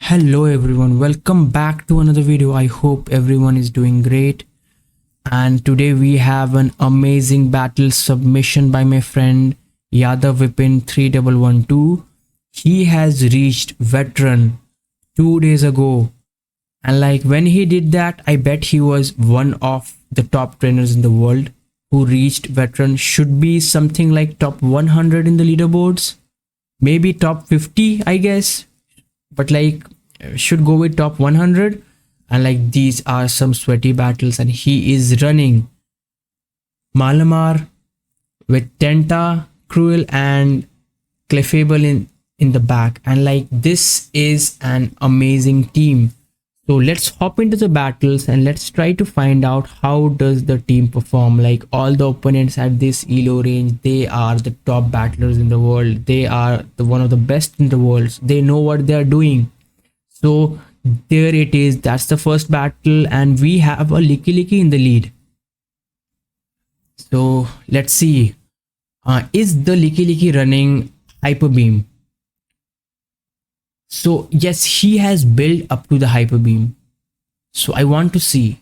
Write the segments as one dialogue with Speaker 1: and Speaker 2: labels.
Speaker 1: Hello everyone, welcome back to another video. I hope everyone is doing great. And today we have an amazing battle submission by my friend Yadav Vipin 3112. He has reached veteran 2 days ago. And like when he did that, I bet he was one of the top trainers in the world who reached veteran. Should be something like top 100 in the leaderboards. Maybe top 50, I guess. But like should go with top 100. And like these are some sweaty battles, and he is running Malamar with Tentacruel and Clefable in the back, and like this is an amazing team. So let's hop into the battles and let's try to find out how does the team perform. Like all the opponents at this elo range, they are the top battlers in the world. They are one of the best in the world. They know what they are doing. So there it is. That's the first battle, and we have a Lickilicky in the lead. So let's see. Is the Lickilicky running Hyper Beam? So yes, he has built up to the Hyper Beam. So I want to see.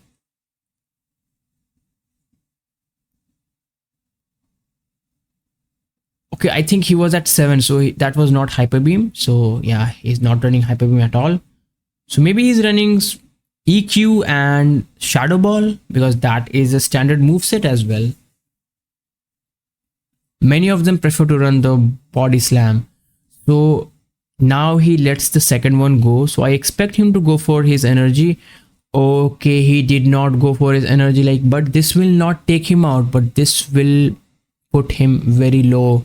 Speaker 1: Okay, I think he was at 7, so that was not Hyper Beam. So yeah, he's not running Hyper Beam at all. So maybe he's running EQ and Shadow Ball, because that is a standard moveset as well. Many of them prefer to run the Body Slam. So now he lets the second one go. So I expect him to go for his energy. Okay, he did not go for his energy, but this will not take him out, but this will put him very low.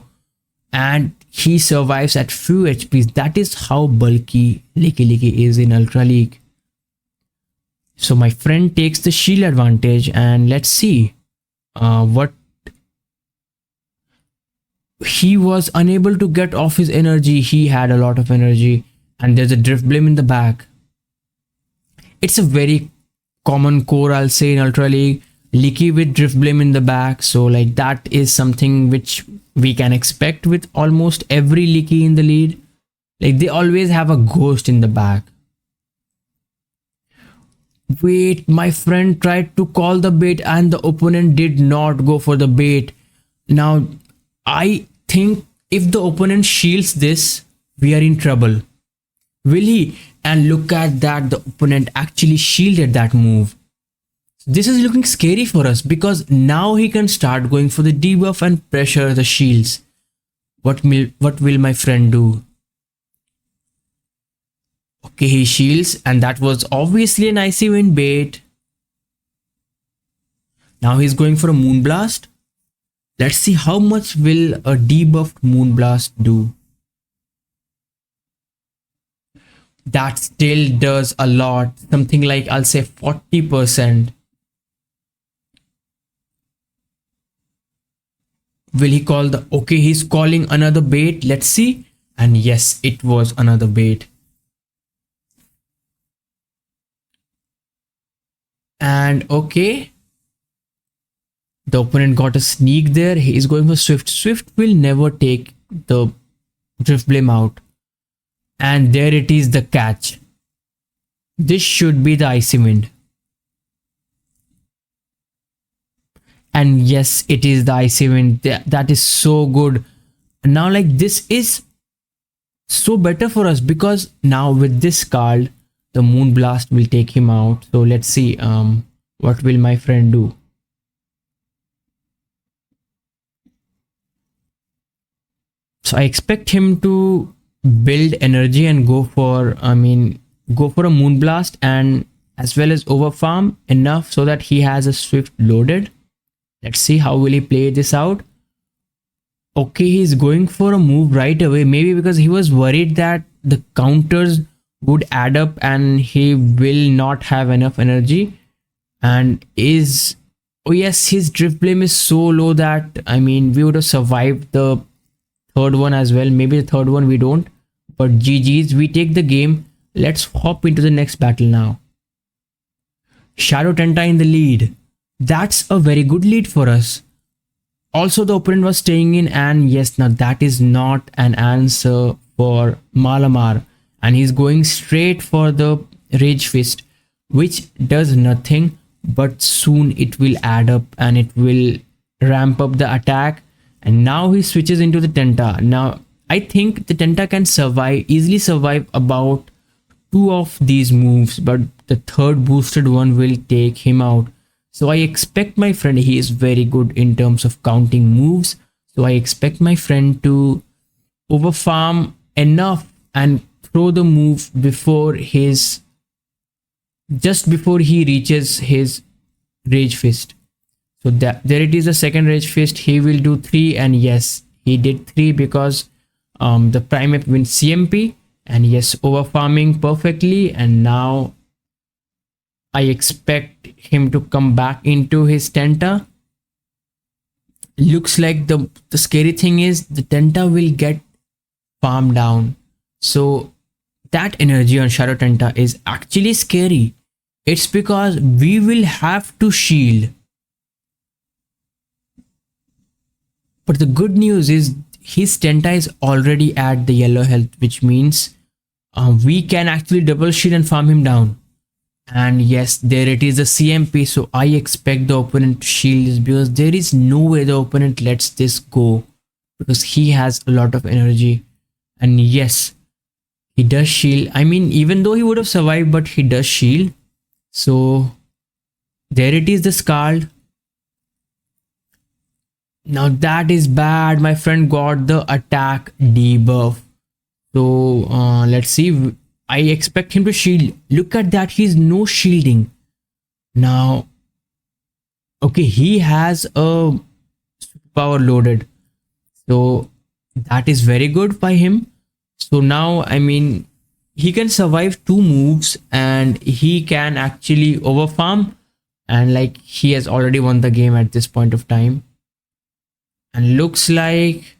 Speaker 1: And he survives at few HPs. That is how bulky Lickilicky is in Ultra League. So my friend takes the shield advantage, and let's see what he was unable to get off his energy. He had a lot of energy, and there's a Drift Blame in the back. It's a very common core, I'll say, in Ultra League. Licky with Drift Blame in the back. So like that is something which we can expect with almost every Licky in the lead. Like they always have a ghost in the back. Wait, my friend tried to call the bait and the opponent did not go for the bait. Now I think if the opponent shields this, we are in trouble. Will he? And look at that, the opponent actually shielded that move. This is looking scary for us, because now he can start going for the debuff and pressure the shields. What will my friend do? Okay, he shields, and that was obviously an Icy Wind bait. Now he's going for a Moonblast. Let's see how much will a debuffed Moonblast do. That still does a lot. Something like, I'll say 40%. Will he call the... Okay, he's calling another bait. Let's see. And yes, it was another bait. And okay. The opponent got a sneak there. He is going for Swift. Swift will never take the Drift Blame out. And there it is, the catch. This should be the Icy Wind. And yes, it is the Icy Wind. That is so good. Now like this is so better for us, because now with this card, the Moonblast will take him out. So let's see what will my friend do. So I expect him to build energy and go for a Moonblast, and as well as overfarm enough so that he has a Swift loaded. Let's see how will he play this out. Okay, he's going for a move right away, maybe because he was worried that the counters would add up and he will not have enough energy. And oh yes, his Drift Blame is so low that we would have survived the third one as well. Maybe the third one we don't, but GG's, we take the game. Let's hop into the next battle now. Shadow Tenta in the lead. That's a very good lead for us. Also, the opponent was staying in, and yes, now that is not an answer for Malamar. and he's going straight for the Rage Fist, which does nothing, but soon it will add up and it will ramp up the attack. And now he switches into the Tenta. Now I think the Tenta can easily survive about two of these moves, but the third boosted one will take him out. So I expect my friend, he is very good in terms of counting moves, so I expect my friend to overfarm enough and throw the move before his, just before he reaches his Rage Fist. So that there it is, the second Rage Fist. He will do 3, and yes, he did 3 because the Primate wins CMP, and yes, over farming perfectly. And now I expect him to come back into his Tenta. Looks like the scary thing is the Tenta will get farmed down. So that energy on Shadow Tenta is actually scary. It's because we will have to shield. But the good news is his Tenta is already at the yellow health, which means we can actually double shield and farm him down. And yes, there it is, the CMP. So I expect the opponent to shield this, because there is no way the opponent lets this go, because he has a lot of energy. And yes, he does shield. I mean, even though he would have survived, but he does shield. So there it is, the Scald. Now that is bad. My friend got the attack debuff. So let's see. I expect him to shield. Look at that. He's no shielding. Now, okay, he has a superpower loaded. So that is very good by him. So now, I mean, he can survive 2 moves and he can actually overfarm. And like, he has already won the game at this point of time. And looks like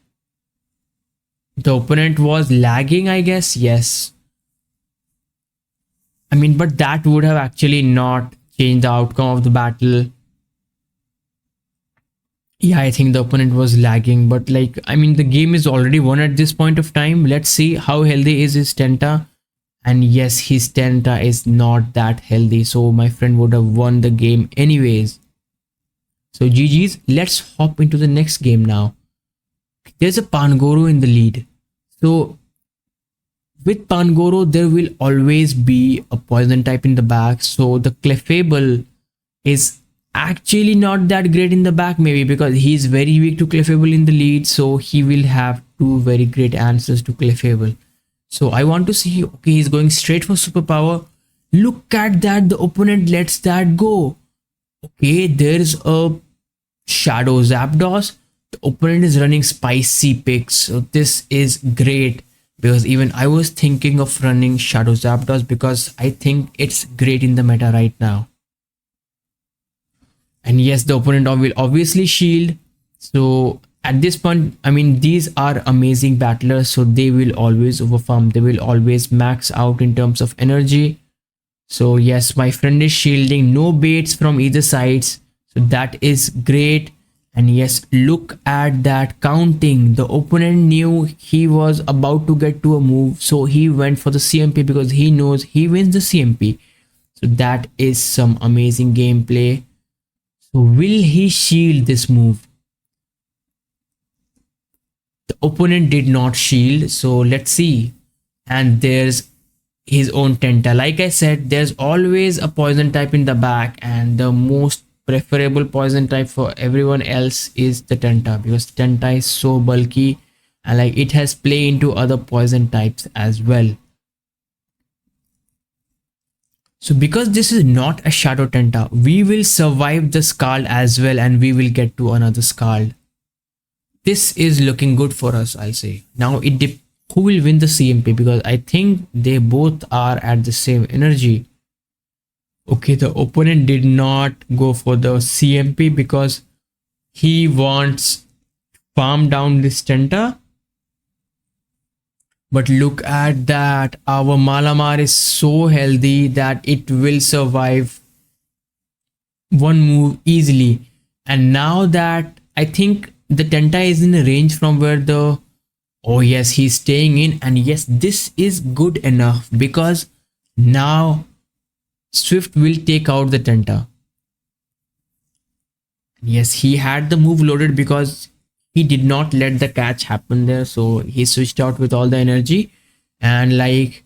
Speaker 1: the opponent was lagging, I guess. Yes. I mean, but that would have actually not changed the outcome of the battle. Yeah, I think the opponent was lagging, but like, I mean, the game is already won at this point of time. Let's see how healthy is his Tenta. And yes, his Tenta is not that healthy, so my friend would have won the game anyways. So GG's. Let's hop into the next game now. There's a Pangoro in the lead. So with Pangoro, there will always be a poison type in the back. So the Clefable is actually not that great in the back, maybe because he's very weak to Clefable in the lead. So he will have 2 very great answers to Clefable. So I want to see, okay, he's going straight for superpower. Look at that, the opponent lets that go. Okay, there's a Shadow Zapdos. The opponent is running spicy picks. So this is great, because even I was thinking of running Shadow Zapdos because I think it's great in the meta right now. And yes, the opponent will obviously shield. So at this point, I mean, these are amazing battlers, so they will always overfarm. They will always max out in terms of energy. So yes, my friend is shielding. No baits from either sides. So that is great. And yes, look at that counting. The opponent knew he was about to get to a move, so he went for the CMP because he knows he wins the CMP. So that is some amazing gameplay. So will he shield this move? The opponent did not shield, so let's see. And there's his own Tenta. Like I said, there's always a poison type in the back, and the most preferable poison type for everyone else is the Tenta, because Tenta is so bulky and like it has play into other poison types as well. So because this is not a Shadow Tenta, we will survive the Scald as well, and we will get to another Scald. This is looking good for us, I'll say. Now who will win the CMP, because I think they both are at the same energy. Okay, the opponent did not go for the CMP because he wants farm down this Tenta. But look at that, our Malamar is so healthy that it will survive 1 move easily. And now that I think the Tenta is in a range from where the Oh yes, he's staying in, and yes, this is good enough because now Swift will take out the Tenta. Yes, he had the move loaded because he did not let the catch happen there, so he switched out with all the energy. And like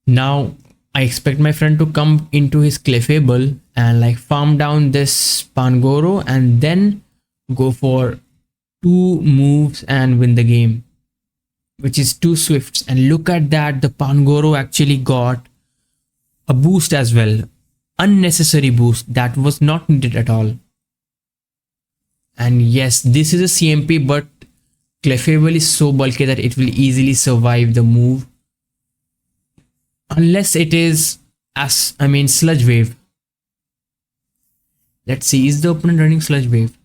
Speaker 1: now, I expect my friend to come into his Clefable and like farm down this Pangoro and then go for two moves and win the game, which is two Swifts. And look at that, the Pangoro actually got a boost as well. Unnecessary boost that was not needed at all. And yes, this is a CMP, but Clefable is so bulky that it will easily survive the move. Unless it is Sludge Wave. Let's see, is the opponent running Sludge Wave?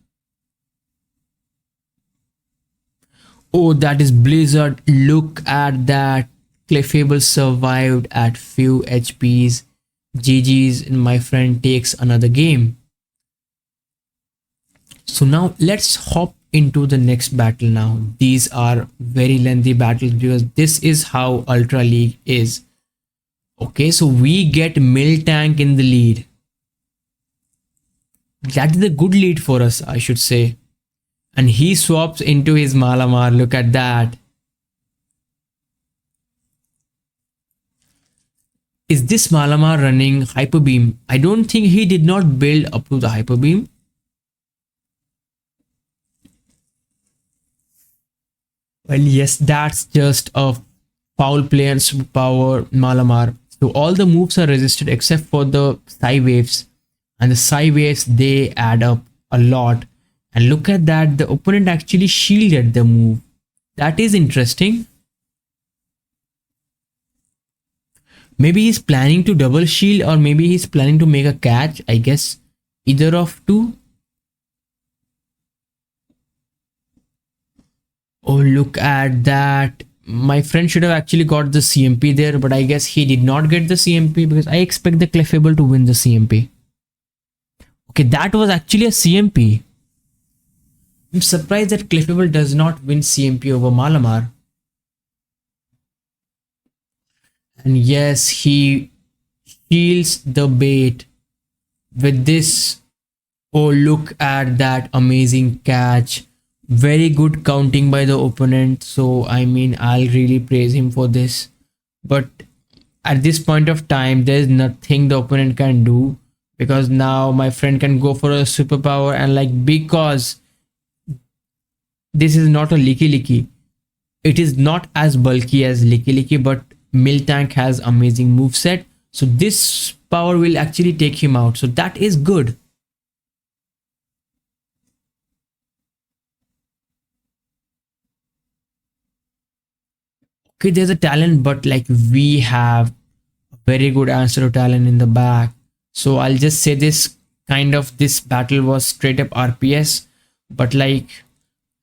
Speaker 1: Oh, that is Blizzard. Look at that. Clefable survived at few HPs. GG's, and my friend takes another game. So now let's hop into the next battle now. These are very lengthy battles because this is how Ultra League is. Okay, so we get Miltank in the lead. That is a good lead for us, I should say. And he swaps into his Malamar. Look at that. Is this Malamar running Hyper Beam? I don't think he did not build up to the Hyper Beam. Well, yes, that's just a foul play and superpower Malamar. So all the moves are resisted except for the Psy Waves. And the Psy Waves, they add up a lot. And look at that, the opponent actually shielded the move. That is interesting. Maybe he's planning to double shield or maybe he's planning to make a catch. I guess either of two. Oh, look at that. My friend should have actually got the CMP there, but I guess he did not get the CMP because I expect the Clefable to win the CMP. Okay, that was actually a CMP. I'm surprised that Clefable does not win CMP over Malamar. And yes, he shields the bait with this. Oh, look at that amazing catch. Very good counting by the opponent. So, I mean, I'll really praise him for this. But at this point of time, there's nothing the opponent can do because now my friend can go for a superpower and like because this is not a Lickilicky. It is not as bulky as Lickilicky, but Miltank has amazing moveset. So this power will actually take him out. So that is good. Okay, there's a talent, but like we have a very good answer to talent in the back. So I'll just say this battle was straight up RPS, but like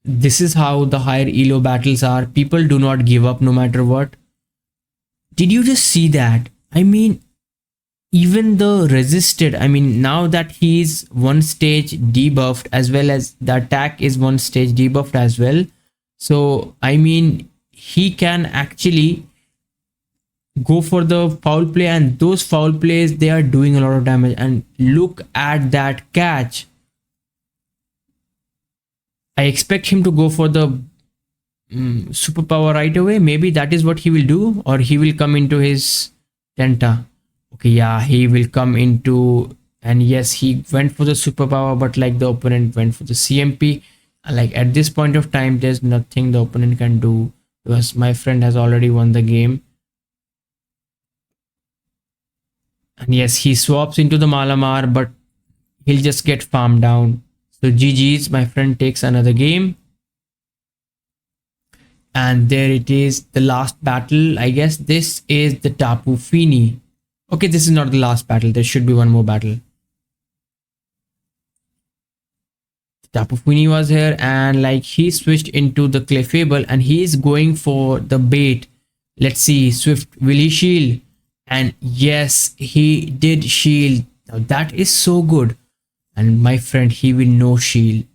Speaker 1: this is how the higher elo battles are. People do not give up no matter what. Did you just see that? I mean, even the resisted, I mean, now that he's one stage debuffed as well as the attack is one stage debuffed as well. So, I mean, he can actually go for the foul play and those foul plays, they are doing a lot of damage. And look at that catch. I expect him to go for the superpower right away. Maybe that is what he will do, or he will come into his Tenta. Okay, yeah, he will come into, and yes, he went for the superpower, but like the opponent went for the CMP. Like at this point of time, there's nothing the opponent can do because my friend has already won the game. And yes, he swaps into the Malamar, but he'll just get farmed down. So GG's, my friend takes another game. And there it is, the last battle. I guess this is the Tapu Fini. Okay, this is not the last battle. There should be one more battle. Tapu Fini was here and like he switched into the Clefable and he is going for the bait. Let's see, Swift, will he shield? And yes, he did shield. Now that is so good. And my friend, he will no shield.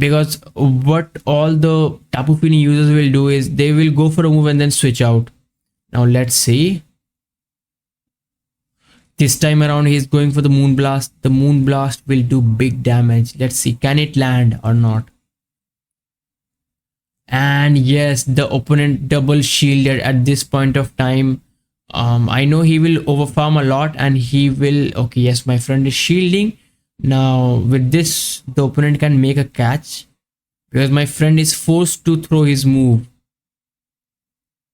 Speaker 1: because what all the Tapu Fini users will do is they will go for a move and then switch out. Now let's see. This time around he's going for the Moon Blast. The Moon Blast will do big damage. Let's see, can it land or not? And yes, the opponent double shielded at this point of time. I know he will overfarm a lot and he will, okay, yes, my friend is shielding. Now with this, the opponent can make a catch because my friend is forced to throw his move.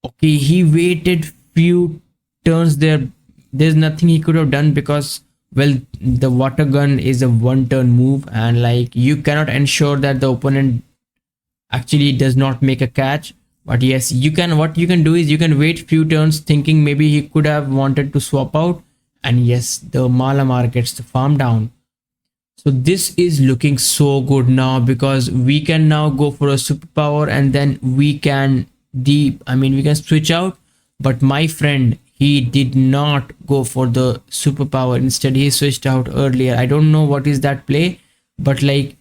Speaker 1: Okay, he waited few turns there. There's nothing he could have done because, well, the water gun is a one turn move and like you cannot ensure that the opponent actually does not make a catch. But yes, you can, what you can do is you can wait few turns thinking maybe he could have wanted to swap out, and yes, the Malamar gets the farm down. So this is looking so good now because we can now go for a superpower and then we can we can switch out. But my friend, he did not go for the superpower. Instead, he switched out earlier. I don't know what is that play, but like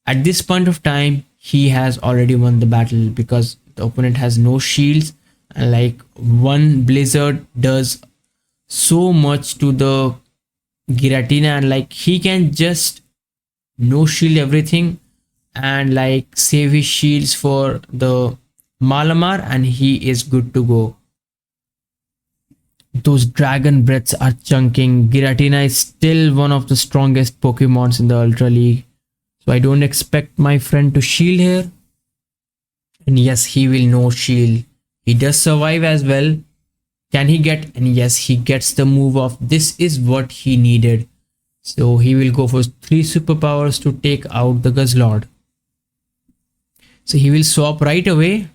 Speaker 1: at this point of time, he has already won the battle because the opponent has no shields, and like one blizzard does so much to the Giratina, and like he can just no shield everything and like save his shields for the Malamar and he is good to go. Those dragon breaths are chunking. Giratina is still one of the strongest Pokemons in the Ultra League. So I don't expect my friend to shield here. And yes, he will no shield. He does survive as well. Can he get? And yes, he gets the move off. This is what he needed. So he will go for 3 superpowers to take out the Guzzlord. So he will swap right away.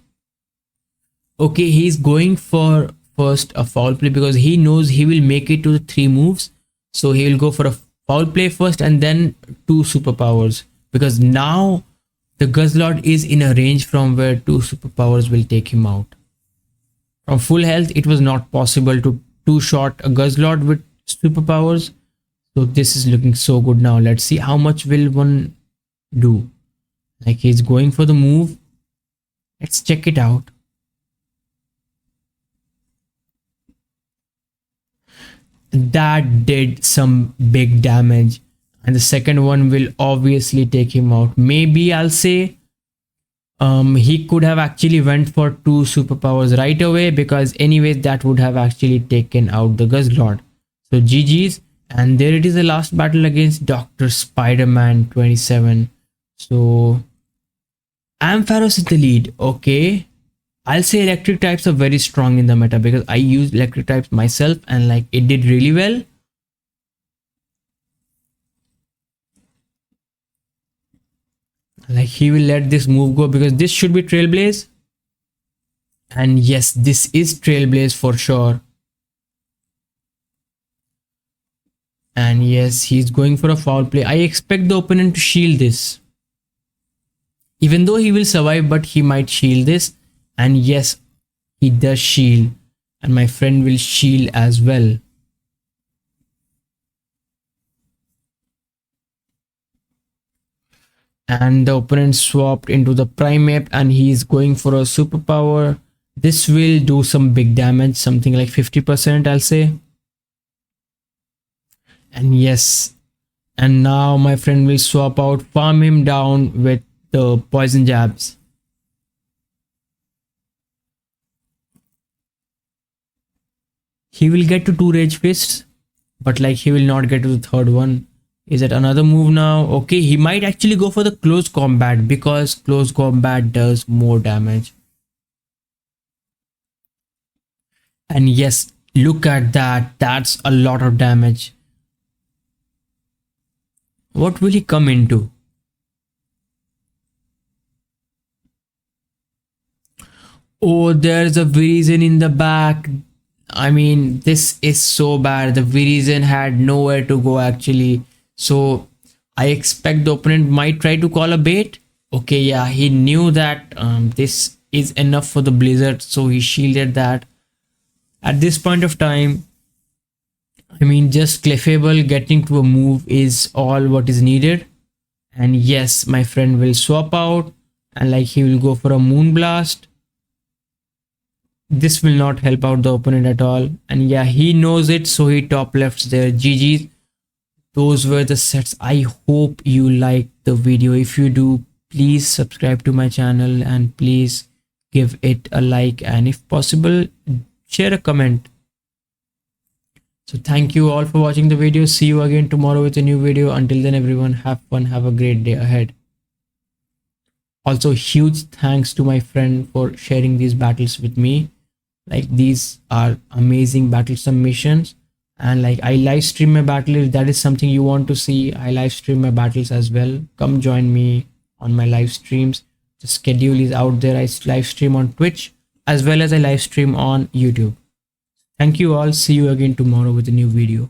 Speaker 1: Okay, he's going for first a foul play because he knows he will make it to the 3 moves. So he will go for a foul play first and then 2 superpowers, because now the Guzzlord is in a range from where 2 superpowers will take him out. From full health, it was not possible to two-shot a Guzzlord with superpowers. So this is looking so good now. Let's see how much will one do. Like he's going for the move. Let's check it out. That did some big damage. And the second one will obviously take him out. Maybe I'll say he could have actually went for 2 superpowers right away, because anyways that would have actually taken out the Guzzlord. So GG's. And there it is, the last battle against Dr. Spider-Man 27. So Ampharos is the lead. Okay, I'll say electric types are very strong in the meta because I used electric types myself and like it did really well. Like he will let this move go because this should be Trailblaze. And yes, this is Trailblaze for sure. And yes, he's going for a foul play. I expect the opponent to shield this. Even though he will survive, but he might shield this. And yes, he does shield. And my friend will shield as well. And the opponent swapped into the Primeape and he is going for a superpower. This will do some big damage, something like 50%, I'll say. And yes, and now my friend will swap out, farm him down with the poison jabs. He will get to 2 rage fists, but like he will not get to the third one. Is it another move now? Okay, he might actually go for the close combat because close combat does more damage. And yes, look at that. That's a lot of damage. What will he come into? Oh, there's a Virizion in the back. I mean, this is so bad. The Virizion had nowhere to go actually. So I expect the opponent might try to call a bait. Okay, yeah, he knew that this is enough for the Blizzard. So he shielded that. At this point of time, I mean, just Clefable getting to a move is all what is needed. And yes, my friend will swap out and like he will go for a moon blast. This will not help out the opponent at all. And yeah, he knows it, so he top lefts there. GG's. Those were the sets. I hope you liked the video. If you do, please subscribe to my channel and please give it a like, and if possible, share a comment. So thank you all for watching the video. See you again tomorrow with a new video. Until then, everyone, have fun. Have a great day ahead. Also, huge thanks to my friend for sharing these battles with me. Like, these are amazing battle submissions. And like, I live stream my battle. If that is something you want to see, I live stream my battles as well. Come join me on my live streams. The schedule is out there. I live stream on Twitch as well as I live stream on YouTube. Thank you all. See you again tomorrow with a new video.